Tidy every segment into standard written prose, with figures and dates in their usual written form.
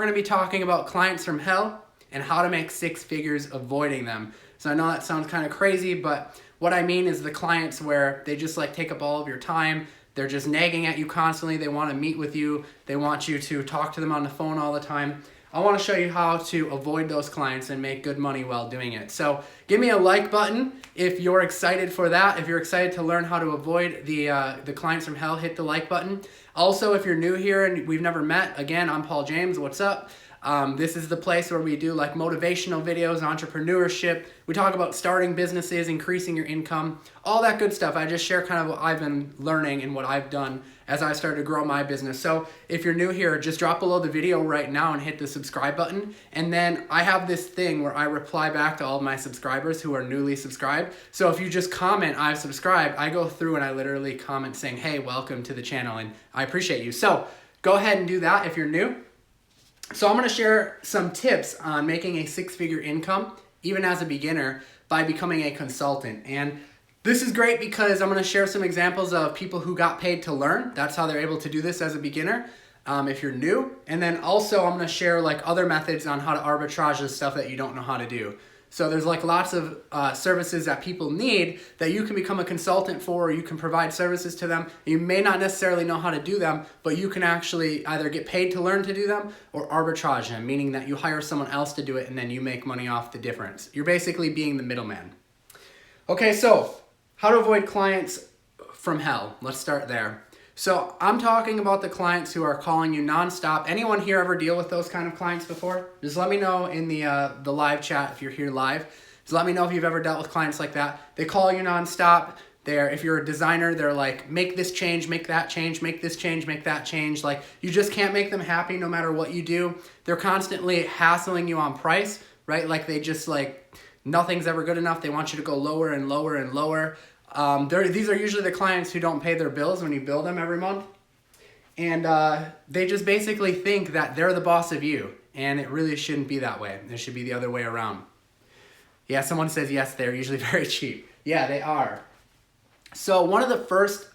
We're going to be talking about clients from hell and how to make six figures avoiding them. So I know that sounds kind of crazy, but what I mean is the clients where they just like take up all of your time. They're just nagging at you constantly. They want to meet with you. They want you to talk to them on the phone all the time. I want to show you how to avoid those clients and make good money while doing it. So give me a like button if you're excited for that. If you're excited to learn how to avoid the clients from hell, hit the like button. Also, if you're new here and we've never met, again, I'm Paul James. What's up? This is the place where we do like motivational videos, entrepreneurship. We talk about starting businesses, increasing your income, all that good stuff. I just share kind of what I've been learning and what I've done as I started to grow my business. So if you're new here, just drop below the video right now and hit the subscribe button. And then I have this thing where I reply back to all of my subscribers who are newly subscribed. So if you just comment, I've subscribed, I go through and I literally comment saying, hey, welcome to the channel and I appreciate you. So go ahead and do that if you're new. So I'm going to share some tips on making a six-figure income, even as a beginner, by becoming a consultant. And this is great because I'm going to share some examples of people who got paid to learn. That's how they're able to do this as a beginner, if you're new. And then also I'm going to share like other methods on how to arbitrage the stuff that you don't know how to do. So there's like lots of services that people need that you can become a consultant for, or you can provide services to them. You may not necessarily know how to do them, but you can actually either get paid to learn to do them or arbitrage them, meaning that you hire someone else to do it and then you make money off the difference. You're basically being the middleman. Okay, so how to avoid clients from hell. Let's start there. So I'm talking about the clients who are calling you nonstop. Anyone here ever deal with those kind of clients before? Just let me know in the live chat if you're here live. Just let me know if you've ever dealt with clients like that. They call you nonstop. If you're a designer, they're like, make this change, make that change, make this change, make that change. Like you just can't make them happy no matter what you do. They're constantly hassling you on price, right? Like they just like, nothing's ever good enough. They want you to go lower and lower and lower. These are usually the clients who don't pay their bills when you bill them every month. And they just basically think that they're the boss of you. And it really shouldn't be that way. It should be the other way around. Yeah, someone says yes, they're usually very cheap. Yeah, they are. So one of the first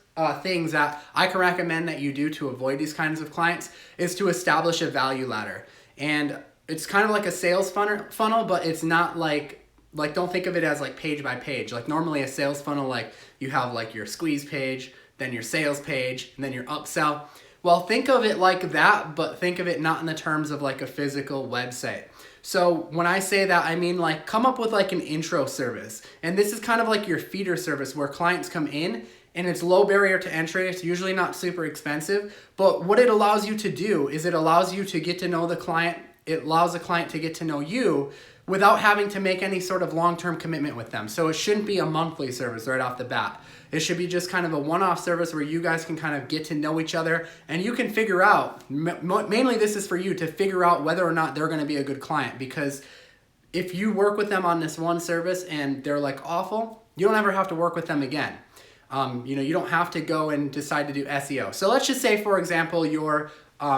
things that I can recommend that you do to avoid these kinds of clients is to establish a value ladder. And it's kind of like a sales funnel, but it's not like don't think of it as like page by page. Like normally a sales funnel, like you have like your squeeze page, then your sales page, and then your upsell. Well, think of it like that, but think of it not in the terms of like a physical website. So when I say that, I mean like come up with like an intro service. And this is kind of like your feeder service where clients come in and it's low barrier to entry. It's usually not super expensive, but what it allows you to do is it allows you to get to know the client. It allows the client to get to know you without having to make any sort of long-term commitment with them. So it shouldn't be a monthly service right off the bat. It should be just kind of a one-off service where you guys can kind of get to know each other and you can figure out, mainly this is for you to figure out whether or not they're gonna be a good client, because if you work with them on this one service and they're like awful, you don't ever have to work with them again. You don't have to go and decide to do SEO. So let's just say, for example, your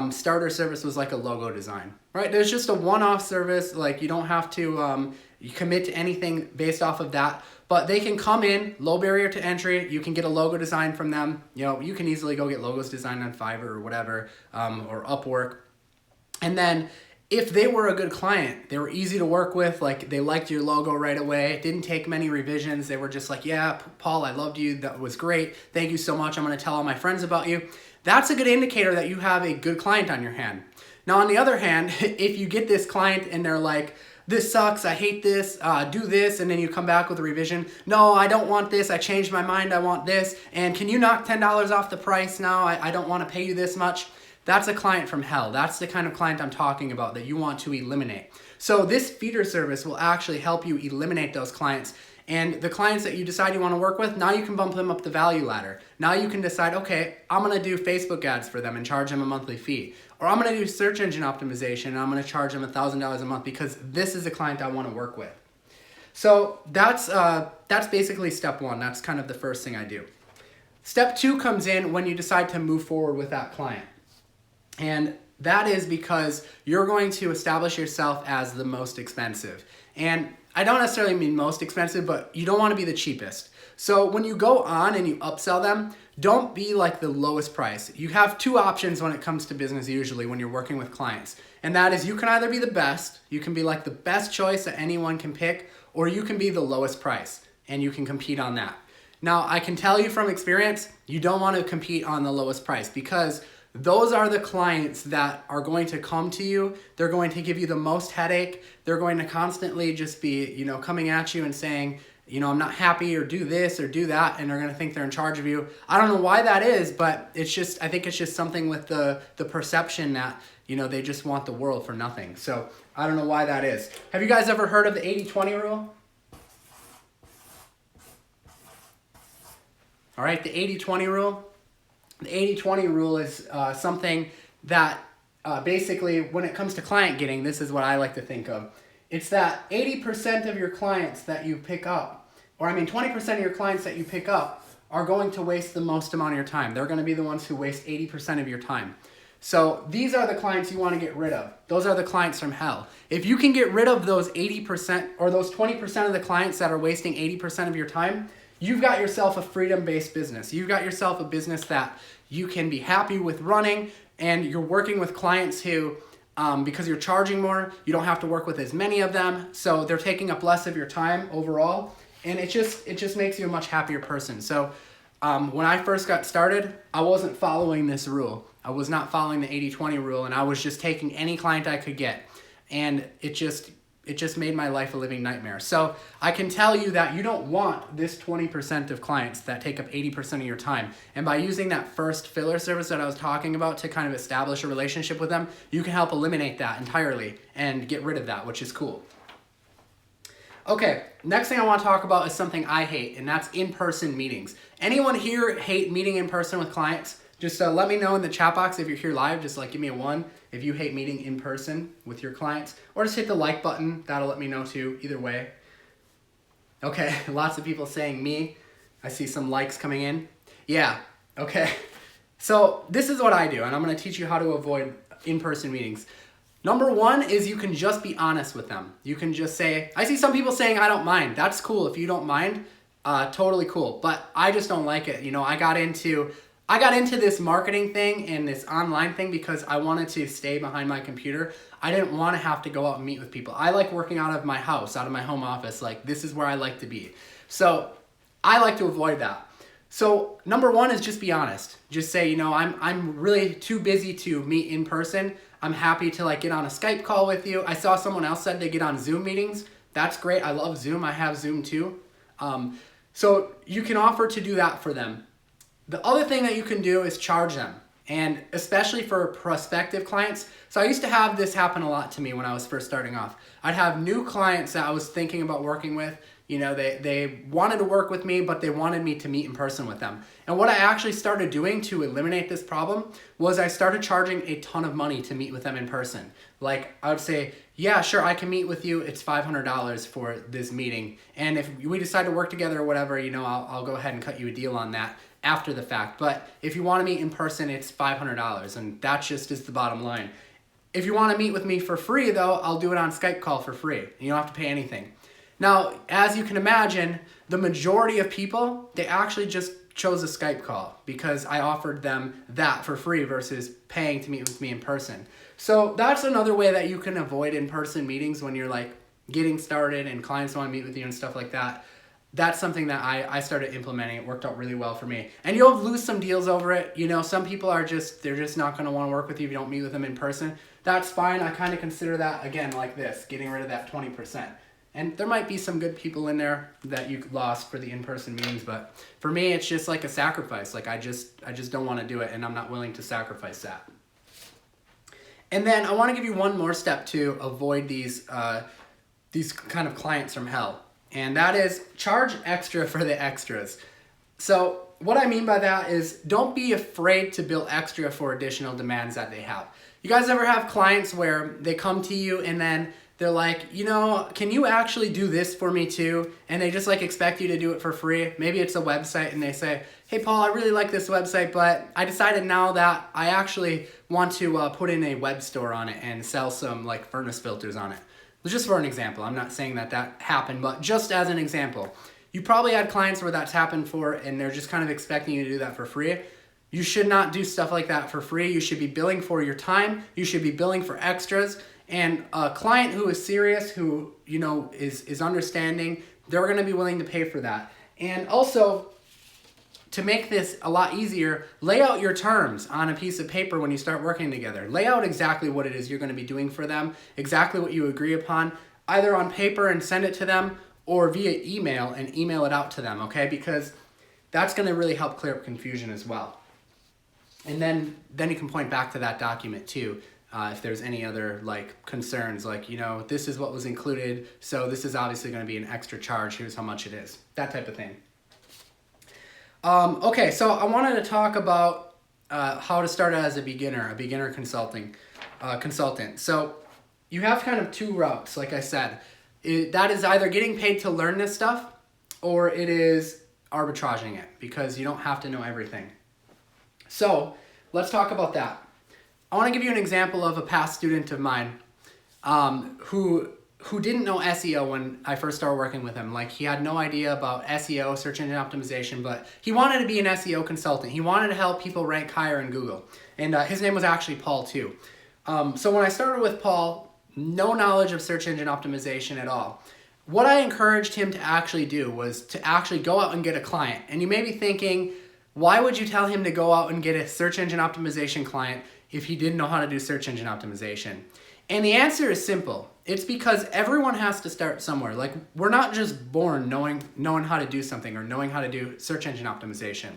starter service was like a logo design, right? There's just a one-off service. Like you don't have to you commit to anything based off of that, but they can come in, low barrier to entry. You can get a logo design from them. You can easily go get logos designed on Fiverr or whatever, or Upwork. And then if they were a good client, they were easy to work with, like they liked your logo right away, it didn't take many revisions, they were just like, yeah, Paul, I loved you, that was great, thank you so much, I'm gonna tell all my friends about you. That's a good indicator that you have a good client on your hand. Now, on the other hand, if you get this client and they're like, this sucks, I hate this, do this, and then you come back with a revision. No, I don't want this, I changed my mind, I want this, and can you knock $10 off the price now? I don't want to pay you this much. That's a client from hell. That's the kind of client I'm talking about that you want to eliminate. So this feeder service will actually help you eliminate those clients. And the clients that you decide you want to work with, now you can bump them up the value ladder. Now you can decide, okay, I'm going to do Facebook ads for them and charge them a monthly fee. Or I'm going to do search engine optimization and I'm going to charge them $1,000 a month because this is a client I want to work with. So that's basically step one. That's kind of the first thing I do. Step two comes in when you decide to move forward with that client. And that is because you're going to establish yourself as the most expensive. And I don't necessarily mean most expensive, but you don't want to be the cheapest. So when you go on and you upsell them, don't be like the lowest price. You have two options when it comes to business usually when you're working with clients. And that is, you can either be the best, you can be like the best choice that anyone can pick, or you can be the lowest price and you can compete on that. Now, I can tell you from experience, you don't want to compete on the lowest price, because those are the clients that are going to come to you. They're going to give you the most headache. They're going to constantly just be, coming at you and saying, I'm not happy, or do this or do that, and they're going to think they're in charge of you. I don't know why that is, but I think it's just something with the perception that, they just want the world for nothing. So I don't know why that is. Have you guys ever heard of the 80-20 rule? All right, the 80-20 rule. The 80-20 rule is something that basically, when it comes to client getting, this is what I like to think of. It's that 80% of your clients that you pick up, 20% of your clients that you pick up are going to waste the most amount of your time. They're going to be the ones who waste 80% of your time. So these are the clients you want to get rid of. Those are the clients from hell. If you can get rid of those 80% or those 20% of the clients that are wasting 80% of your time, you've got yourself a freedom-based business. You've got yourself a business that you can be happy with running, and you're working with clients who, because you're charging more, you don't have to work with as many of them, so they're taking up less of your time overall, and it just makes you a much happier person. So when I first got started, I wasn't following this rule. I was not following the 80-20 rule, and I was just taking any client I could get, and it just made my life a living nightmare. So I can tell you that you don't want this 20% of clients that take up 80% of your time. And by using that first filler service that I was talking about to kind of establish a relationship with them, you can help eliminate that entirely and get rid of that, which is cool. Okay, next thing I want to talk about is something I hate, and that's in-person meetings. Anyone here hate meeting in person with clients? Just let me know in the chat box if you're here live. Just give me a 1 if you hate meeting in person with your clients. Or just hit the like button. That'll let me know too, either way. Okay, lots of people saying me. I see some likes coming in. Yeah, okay. So this is what I do, and I'm going to teach you how to avoid in-person meetings. Number 1 is you can just be honest with them. You can just say, I see some people saying I don't mind. That's cool if you don't mind. Totally cool. But I just don't like it. I got into this marketing thing and this online thing because I wanted to stay behind my computer. I didn't want to have to go out and meet with people. I like working out of my house, out of my home office. This is where I like to be. So I like to avoid that. So number 1 is just be honest. Just say, I'm really too busy to meet in person. I'm happy to get on a Skype call with you. I saw someone else said they get on Zoom meetings. That's great. I love Zoom. I have Zoom too. So you can offer to do that for them. The other thing that you can do is charge them, and especially for prospective clients. So I used to have this happen a lot to me when I was first starting off. I'd have new clients that I was thinking about working with. They wanted to work with me, but they wanted me to meet in person with them. And what I actually started doing to eliminate this problem was I started charging a ton of money to meet with them in person. I would say, yeah, sure, I can meet with you. It's $500 for this meeting. And if we decide to work together or whatever, I'll go ahead and cut you a deal on that after the fact. But if you want to meet in person, it's $500, and that just is the bottom line. If you want to meet with me for free, though, I'll do it on Skype call for free. You don't have to pay anything. Now, as you can imagine, the majority of people, they actually just chose a Skype call because I offered them that for free versus paying to meet with me in person. So that's another way that you can avoid in-person meetings when you're getting started and clients want to meet with you and stuff like that. That's something that I started implementing. It worked out really well for me. And you'll lose some deals over it. Some people they're just not going to want to work with you if you don't meet with them in person. That's fine. I kind of consider that, again, like this, getting rid of that 20%. And there might be some good people in there that you lost for the in-person meetings, but for me, it's just like a sacrifice. I just don't want to do it, and I'm not willing to sacrifice that. And then I want to give you one more step to avoid these kind of clients from hell. And that is charge extra for the extras. So what I mean by that is don't be afraid to bill extra for additional demands that they have. You guys ever have clients where they come to you and then they're like, can you actually do this for me too? And they just expect you to do it for free. Maybe it's a website and they say, hey Paul, I really like this website, but I decided now that I actually want to put in a web store on it and sell some furnace filters on it. Just for an example. I'm not saying that happened, but just as an example. You probably had clients where that's happened for, and they're just kind of expecting you to do that for free. You should not do stuff like that for free. You should be billing for your time. You should be billing for extras. And a client who is serious, who, you know, is understanding, they're going to be willing to pay for that. And also, to make this a lot easier, lay out your terms on a piece of paper when you start working together. Lay out exactly what it is you're going to be doing for them, exactly what you agree upon, either on paper and send it to them or via email and email it out to them, okay? Because that's going to really help clear up confusion as well. And then you can point back to that document too, if there's any other like concerns, like, you know, this is what was included, so this is obviously going to be an extra charge, here's how much it is, that type of thing. Okay, so I wanted to talk about how to start as a beginner consultant. So you have kind of two routes, like I said. That is either getting paid to learn this stuff, or it is arbitraging it, because you don't have to know everything. So let's talk about that. I want to give you an example of a past student of mine who didn't know SEO when I first started working with him. Like, he had no idea about SEO, search engine optimization, but he wanted to be an SEO consultant. He wanted to help people rank higher in Google. And his name was actually Paul too. So when I started with Paul, no knowledge of search engine optimization at all. What I encouraged him to actually do was to actually go out and get a client. And you may be thinking, why would you tell him to go out and get a search engine optimization client if he didn't know how to do search engine optimization? And the answer is simple. It's because everyone has to start somewhere. Like, we're not just born knowing how to do something or knowing how to do search engine optimization.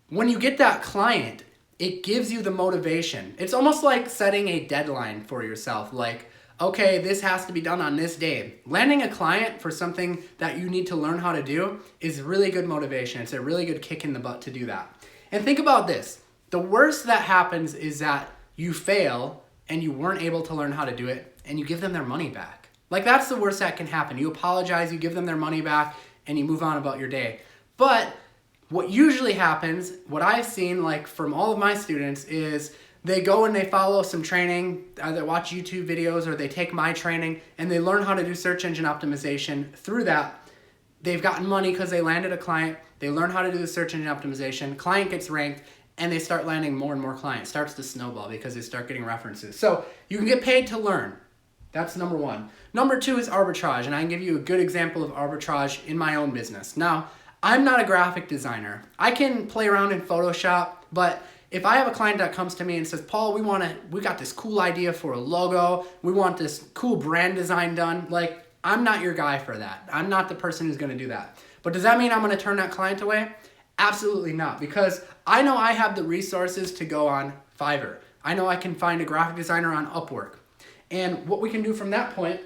When you get that client, it gives you the motivation. It's almost like setting a deadline for yourself. Like, okay, this has to be done on this day. Landing a client for something that you need to learn how to do is really good motivation. It's a really good kick in the butt to do that. And think about this. The worst that happens is that you fail and you weren't able to learn how to do it, and you give them their money back. Like, that's the worst that can happen. You apologize, you give them their money back, and you move on about your day. But what usually happens, what I've seen, like, from all of my students, is they go and they follow some training, either watch YouTube videos or they take my training, and they learn how to do search engine optimization. Through that, they've gotten money because they landed a client, they learn how to do the search engine optimization, client gets ranked, and they start landing more and more clients. Starts to snowball because they start getting references. So you can get paid to learn. That's number one. Number two is arbitrage, and I can give you a good example of arbitrage in my own business. Now, I'm not a graphic designer. I can play around in Photoshop, but if I have a client that comes to me and says, Paul, we got this cool idea for a logo, we want this cool brand design done, like, I'm not your guy for that. I'm not the person who's gonna do that. But does that mean I'm gonna turn that client away? Absolutely not, because I know I have the resources to go on Fiverr. I know I can find a graphic designer on Upwork. And what we can do from that point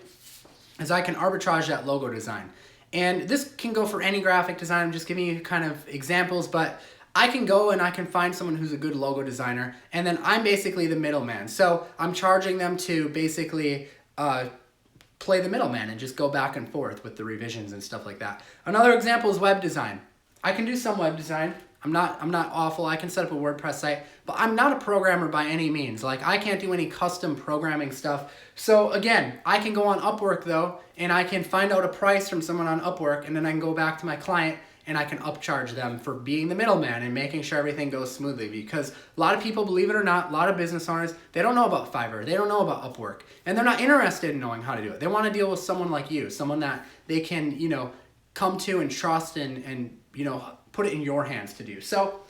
is I can arbitrage that logo design. And this can go for any graphic design. I'm just giving you kind of examples, but I can go and I can find someone who's a good logo designer, and then I'm basically the middleman. So I'm charging them to basically play the middleman and just go back and forth with the revisions and stuff like that. Another example is web design. I can do some web design. I'm not awful. I can set up a WordPress site, but I'm not a programmer by any means. Like, I can't do any custom programming stuff. So again, I can go on Upwork though, and I can find out a price from someone on Upwork, and then I can go back to my client and I can upcharge them for being the middleman and making sure everything goes smoothly. Because a lot of people, believe it or not, a lot of business owners, they don't know about Fiverr, they don't know about Upwork, and they're not interested in knowing how to do it. They want to deal with someone like you, someone that they can, you know, come to and trust and you know, put it in your hands to do. So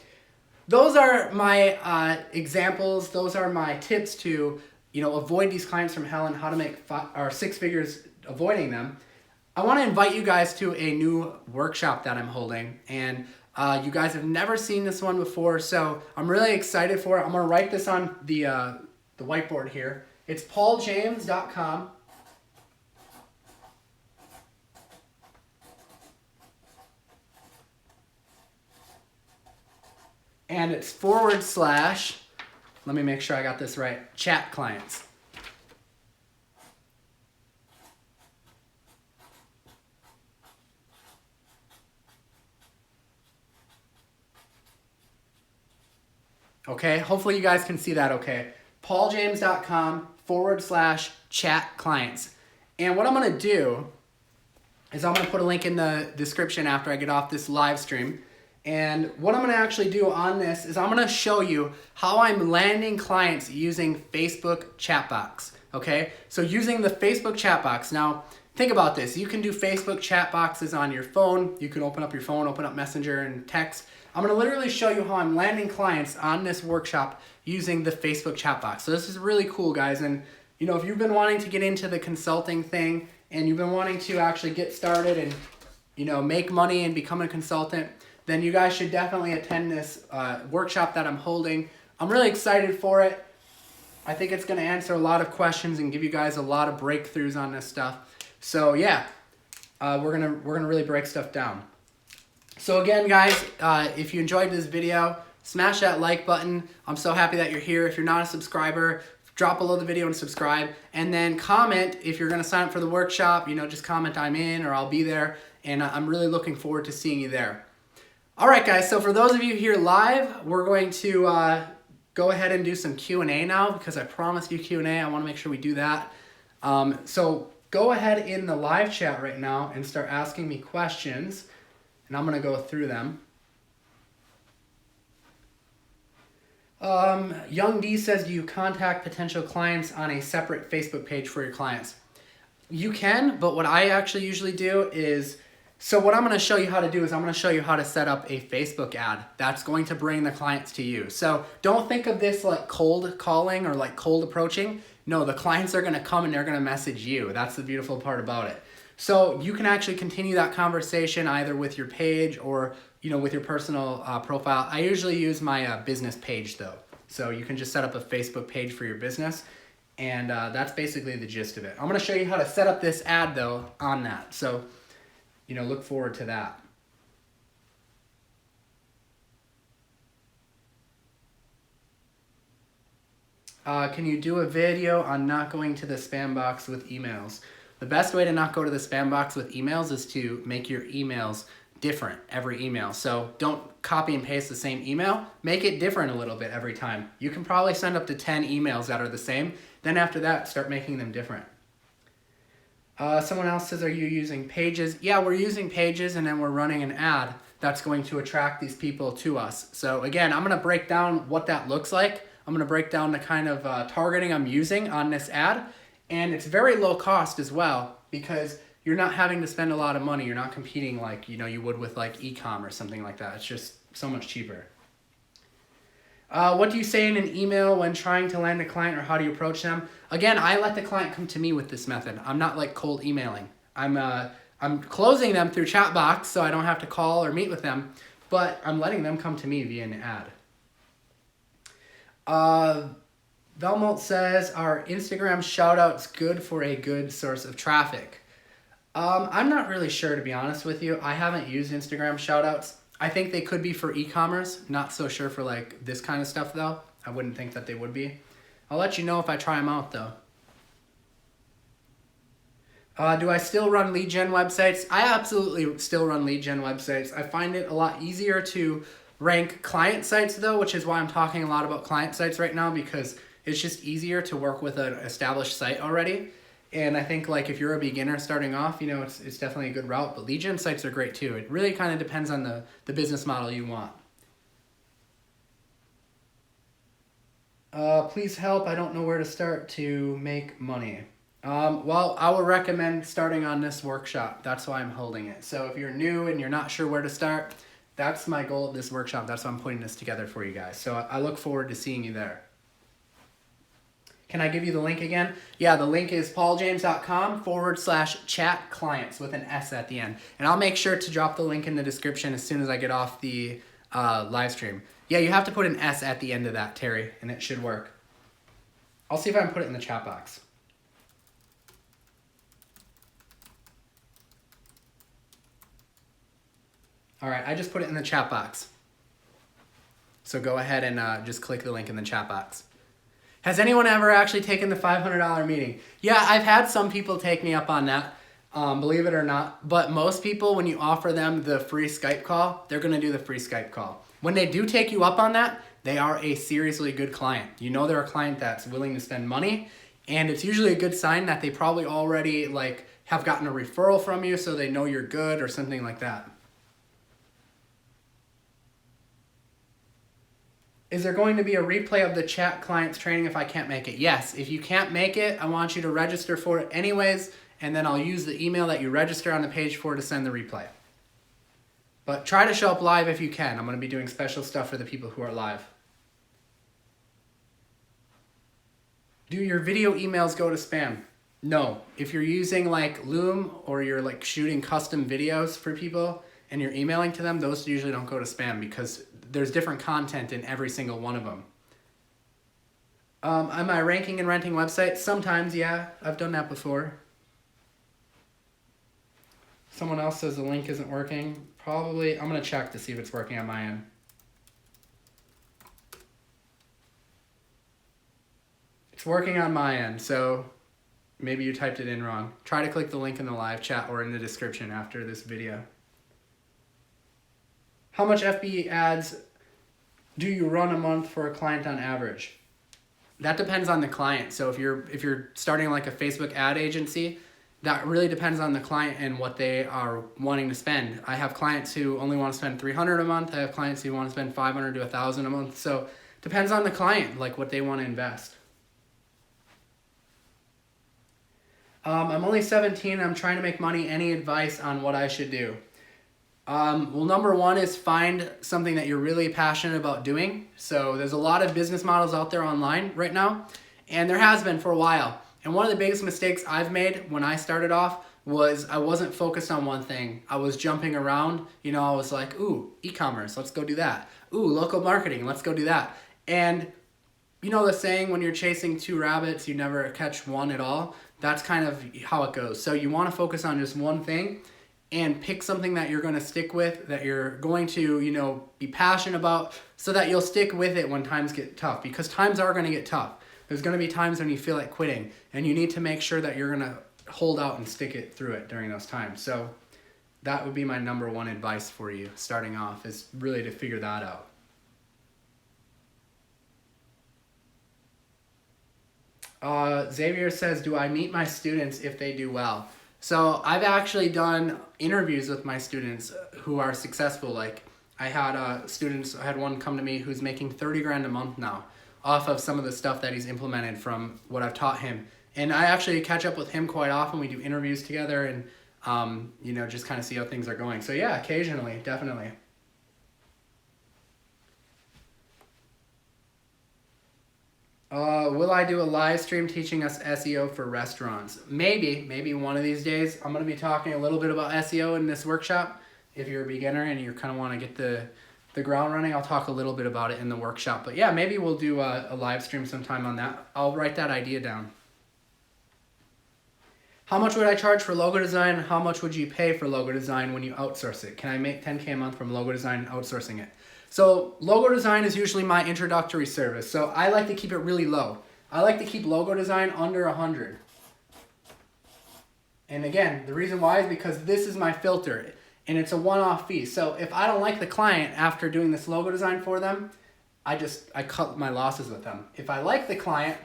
those are my examples. Those are my tips to, you know, avoid these clients from hell and how to make 6 figures avoiding them. I want to invite you guys to a new workshop that I'm holding, and you guys have never seen this one before, so I'm really excited for it. I'm going to write this on the whiteboard here. It's pauljames.com. And it's / let me make sure I got this right, chat clients. Okay, hopefully you guys can see that okay. pauljames.com / chat clients. And what I'm gonna do is I'm gonna put a link in the description after I get off this live stream. And what I'm going to actually do on this is I'm going to show you how I'm landing clients using Facebook chat box. Okay, so using the Facebook chat box. Now, think about this. You can do Facebook chat boxes on your phone. You can open up your phone, open up Messenger and text. I'm going to literally show you how I'm landing clients on this workshop using the Facebook chat box. So this is really cool, guys. And you know, if you've been wanting to get into the consulting thing and you've been wanting to actually get started and, you know, make money and become a consultant, then you guys should definitely attend this workshop that I'm holding. I'm really excited for it. I think it's going to answer a lot of questions and give you guys a lot of breakthroughs on this stuff. So yeah, we're gonna really break stuff down. So again, guys, if you enjoyed this video, smash that like button. I'm so happy that you're here. If you're not a subscriber, drop below the video and subscribe. And then comment if you're going to sign up for the workshop. You know, just comment I'm in or I'll be there. And I'm really looking forward to seeing you there. All right, guys. So for those of you here live, we're going to go ahead and do some Q&A now because I promised you Q&A. I want to make sure we do that. So go ahead in the live chat right now and start asking me questions. And I'm going to go through them. Young D says, do you contact potential clients on a separate Facebook page for your clients? You can, but what I actually usually do is, so what I'm going to show you how to do is I'm going to show you how to set up a Facebook ad that's going to bring the clients to you. So don't think of this like cold calling or like cold approaching. No, the clients are going to come and they're going to message you. That's the beautiful part about it. So you can actually continue that conversation either with your page or, you know, with your personal profile. I usually use my business page though. So you can just set up a Facebook page for your business. And that's basically the gist of it. I'm going to show you how to set up this ad though on that. So, you know, look forward to that. Can you do a video on not going to the spam box with emails? The best way to not go to the spam box with emails is to make your emails different every email. So don't copy and paste the same email. Make it different a little bit every time. You can probably send up to 10 emails that are the same. Then after that, start making them different. Someone else says, are you using Pages? Yeah, we're using Pages and then we're running an ad that's going to attract these people to us. So again, I'm going to break down what that looks like. I'm going to break down the kind of targeting I'm using on this ad. And it's very low cost as well because you're not having to spend a lot of money. You're not competing like, you know, you would with like e-com or something like that. It's just so much cheaper. What do you say in an email when trying to land a client, or how do you approach them? Again, I let the client come to me with this method. I'm not like cold emailing. I'm closing them through chat box so I don't have to call or meet with them, but I'm letting them come to me via an ad. Velmont says, are Instagram shoutouts good for a good source of traffic? I'm not really sure, to be honest with you. I haven't used Instagram shoutouts. I think they could be for e-commerce. Not so sure for like this kind of stuff though. I wouldn't think that they would be. I'll let you know if I try them out though. Do I still run lead gen websites? I absolutely still run lead gen websites. I find it a lot easier to rank client sites though, which is why I'm talking a lot about client sites right now, because it's just easier to work with an established site already. And I think like if you're a beginner starting off, you know, it's definitely a good route, but lead gen sites are great too. It really kind of depends on the business model you want. Please help. I don't know where to start to make money. Well, I would recommend starting on this workshop. That's why I'm holding it. So if you're new and you're not sure where to start, that's my goal of this workshop. That's why I'm putting this together for you guys. So I look forward to seeing you there. Can I give you the link again? Yeah, the link is pauljames.com/chat clients with an S at the end. And I'll make sure to drop the link in the description as soon as I get off the live stream. Yeah, you have to put an S at the end of that, Terry, and it should work. I'll see if I can put it in the chat box. All right, I just put it in the chat box. So go ahead and just click the link in the chat box. Has anyone ever actually taken the $500 meeting? Yeah, I've had some people take me up on that, believe it or not. But most people, when you offer them the free Skype call, they're going to do the free Skype call. When they do take you up on that, they are a seriously good client. You know they're a client that's willing to spend money, and it's usually a good sign that they probably already like have gotten a referral from you, so they know you're good or something like that. Is there going to be a replay of the chat clients training if I can't make it? Yes. If you can't make it, I want you to register for it anyways, and then I'll use the email that you register on the page for to send the replay. But try to show up live if you can. I'm going to be doing special stuff for the people who are live. Do your video emails go to spam? No. If you're using like Loom or you're like shooting custom videos for people and you're emailing to them, those usually don't go to spam because there's different content in every single one of them. Am I ranking and renting websites? Sometimes, yeah. I've done that before. Someone else says the link isn't working. Probably, I'm going to check to see if it's working on my end. It's working on my end, so maybe you typed it in wrong. Try to click the link in the live chat or in the description after this video. How much FB ads do you run a month for a client on average? That depends on the client. So if you're starting like a Facebook ad agency, that really depends on the client and what they are wanting to spend. I have clients who only want to spend $300 a month. I have clients who want to spend $500 to $1,000 a month. So depends on the client, like what they want to invest. I'm only 17. I'm trying to make money. Any advice on what I should do? Well, number one is find something that you're really passionate about doing. So there's a lot of business models out there online right now, and there has been for a while. And one of the biggest mistakes I've made when I started off was I wasn't focused on one thing. I was jumping around. You know, I was like, ooh, e-commerce, let's go do that. Ooh, local marketing, let's go do that. And you know the saying, when you're chasing two rabbits, you never catch one at all? That's kind of how it goes. So you want to focus on just one thing and pick something that you're going to stick with, that you're going to, you know, be passionate about, so that you'll stick with it when times get tough, because times are going to get tough. There's going to be times when you feel like quitting, and you need to make sure that you're going to hold out and stick it through it during those times. So that would be my number one advice for you starting off, is really to figure that out. Xavier says, do I meet my students if they do well? So I've actually done interviews with my students who are successful. Like I had I had one come to me who's making 30 grand a month now off of some of the stuff that he's implemented from what I've taught him. And I actually catch up with him quite often. We do interviews together and, you know, just kind of see how things are going. So yeah, occasionally, definitely. Will I do a live stream teaching us SEO for restaurants? Maybe one of these days. I'm going to be talking a little bit about SEO in this workshop. If you're a beginner and you kind of want to get the ground running, I'll talk a little bit about it in the workshop. But yeah, maybe we'll do a live stream sometime on that. I'll write that idea down. How much would I charge for logo design? How much would you pay for logo design when you outsource it? Can I make 10K a month from logo design outsourcing it? So logo design is usually my introductory service. So I like to keep it really low. I like to keep logo design under 100. And again, the reason why is because this is my filter and it's a one-off fee. So if I don't like the client after doing this logo design for them, I cut my losses with them. If I like the client,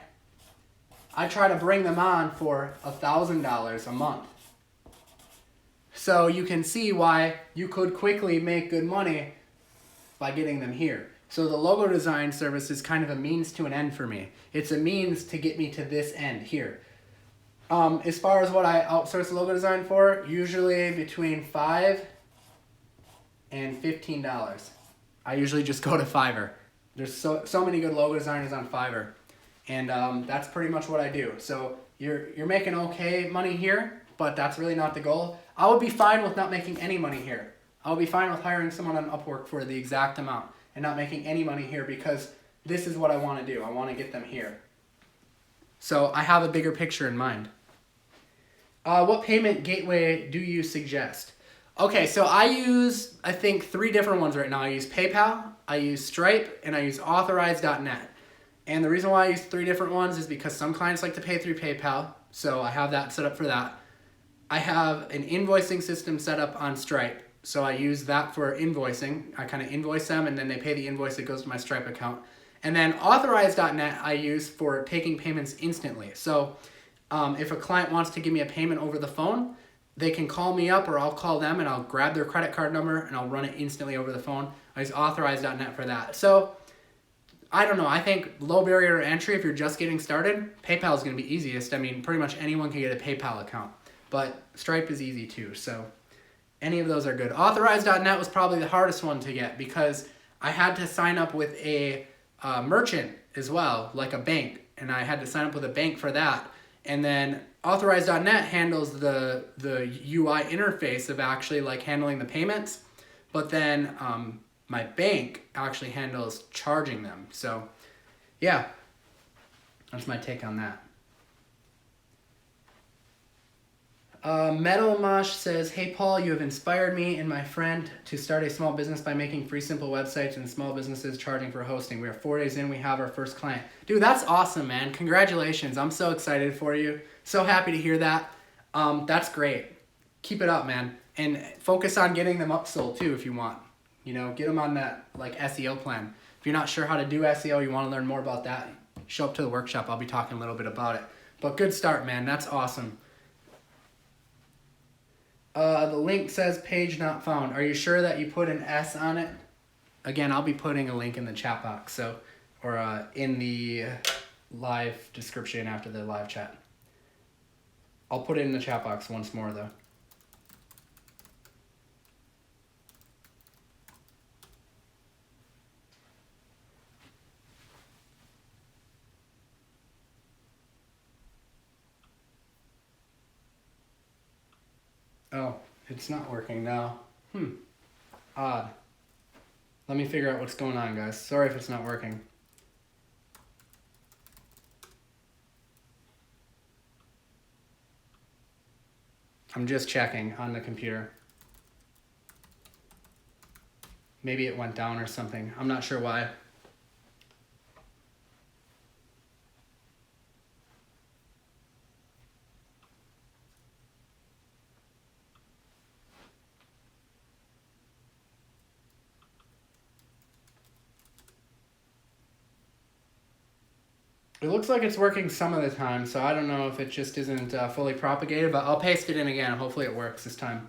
I try to bring them on for $1,000 a month. So you can see why you could quickly make good money by getting them here. So the logo design service is kind of a means to an end for me. It's a means to get me to this end here. As far as what I outsource logo design for, usually between $5 and $15. I usually just go to Fiverr. There's so many good logo designers on Fiverr. And that's pretty much what I do. So you're making okay money here, but that's really not the goal. I would be fine with not making any money here. I would be fine with hiring someone on Upwork for the exact amount and not making any money here, because this is what I want to do. I want to get them here. So I have a bigger picture in mind. What payment gateway do you suggest? Okay, so I use, I think, 3 different ones right now. I use PayPal, I use Stripe, and I use Authorize.net. And the reason why I use 3 different ones is because some clients like to pay through PayPal, so I have that set up for that. I have an invoicing system set up on Stripe, so I use that for invoicing. I kind of invoice them, and then they pay the invoice that goes to my Stripe account. And then Authorize.net I use for taking payments instantly. So if a client wants to give me a payment over the phone, they can call me up or I'll call them and I'll grab their credit card number and I'll run it instantly over the phone. I use Authorize.net for that. So I don't know. I think low barrier to entry, if you're just getting started, PayPal is going to be easiest. I mean, pretty much anyone can get a PayPal account, but Stripe is easy too. So any of those are good. Authorize.net was probably the hardest one to get because I had to sign up with a merchant as well, like a bank, and I had to sign up with a bank for that. And then Authorize.net handles the UI interface of actually like handling the payments, but then my bank actually handles charging them. So yeah, that's my take on that. Metal Mosh says, hey Paul, you have inspired me and my friend to start a small business by making free simple websites and small businesses charging for hosting. We are 4 days in, we have our first client. Dude, that's awesome, man. Congratulations. I'm so excited for you. So happy to hear that. That's great. Keep it up, man. And focus on getting them upsold too if you want. You know, get them on that like SEO plan. If you're not sure how to do SEO, you want to learn more about that, show up to the workshop. I'll be talking a little bit about it. But good start, man. That's awesome. The link says page not found. Are you sure that you put an S on it? Again, I'll be putting a link in the chat box, or in the live description after the live chat. I'll put it in the chat box once more though. Oh, it's not working now. Odd. Let me figure out what's going on, guys. Sorry if it's not working. I'm just checking on the computer. Maybe it went down or something. I'm not sure why. It looks like it's working some of the time, so I don't know if it just isn't fully propagated, but I'll paste it in again. Hopefully it works this time.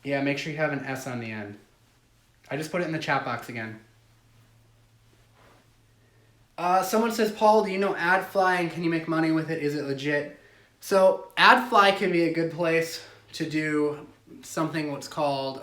Yeah, make sure you have an S on the end. I just put it in the chat box again. Someone says, Paul, do you know AdFly and can you make money with it? Is it legit? So AdFly can be a good place to do something what's called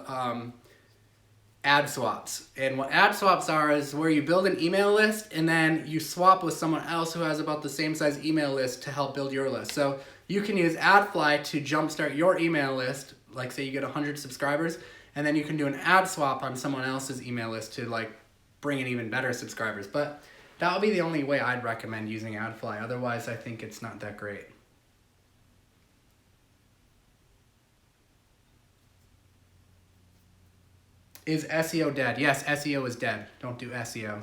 ad swaps. And what ad swaps are is where you build an email list and then you swap with someone else who has about the same size email list to help build your list. So you can use AdFly to jumpstart your email list, like say you get 100 subscribers, and then you can do an ad swap on someone else's email list to like bring in even better subscribers. But that would be the only way I'd recommend using AdFly. Otherwise, I think it's not that great. Is SEO dead? Yes, SEO is dead. Don't do SEO.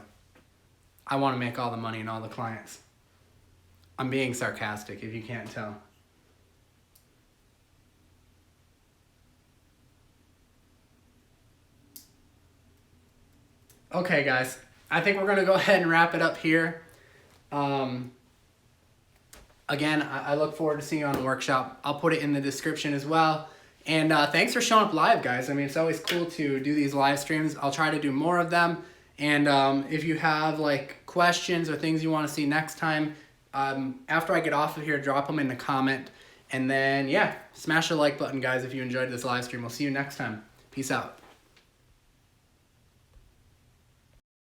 I want to make all the money and all the clients. I'm being sarcastic if you can't tell. Okay, guys. I think we're going to go ahead and wrap it up here. Again, I look forward to seeing you on the workshop. I'll put it in the description as well. And thanks for showing up live, guys. I mean, it's always cool to do these live streams. I'll try to do more of them. And if you have like questions or things you want to see next time, after I get off of here, drop them in the comment. And then, yeah, smash the like button, guys, if you enjoyed this live stream. We'll see you next time. Peace out.